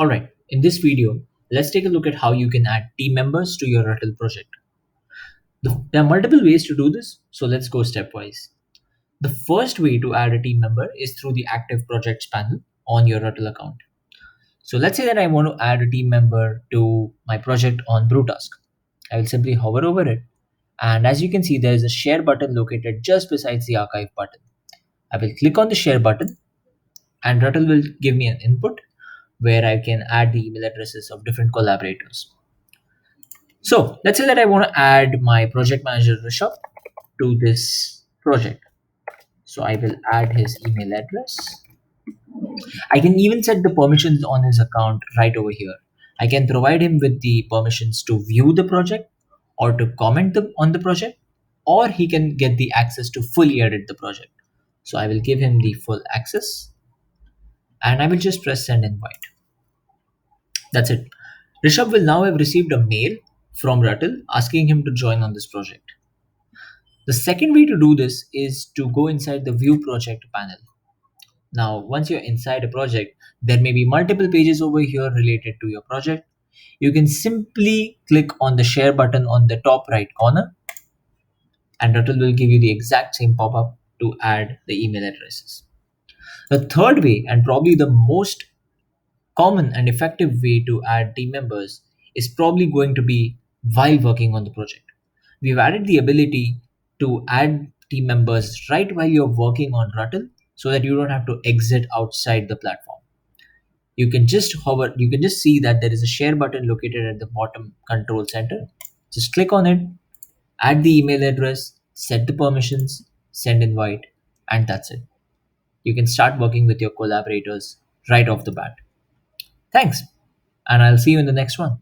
Alright, in this video, let's take a look at how you can add team members to your Ruttl project. There are multiple ways to do this, so let's go stepwise. The first way to add a team member is through the active projects panel on your Ruttl account. So let's say that I want to add a team member to my project on Brewtask. I will simply hover over it, and as you can see, there is a share button located just besides the archive button. I will click on the share button, and Ruttl will give me an input where I can add the email addresses of different collaborators. So let's say that I want to add my project manager Rishabh to this project. So I will add his email address. I can even set the permissions on his account right over here. I can provide him with the permissions to view the project or to comment on the project, or he can get the access to fully edit the project. So I will give him the full access and I will just press send invite. That's it. Rishabh will now have received a mail from Ruttl asking him to join on this project. The second way to do this is to go inside the View Project panel. Now, once you're inside a project, there may be multiple pages over here related to your project. You can simply click on the share button on the top right corner, and Ruttl will give you the exact same pop up to add the email addresses. The third way, and probably the most common and effective way to add team members, is probably going to be while working on the project. We've added the ability to add team members right while you're working on Ruttl so that you don't have to exit outside the platform. You can just hover, you can just see that there is a share button located at the bottom control center. Just click on it, add the email address, set the permissions, send invite, and that's it. You can start working with your collaborators right off the bat. Thanks, and I'll see you in the next one.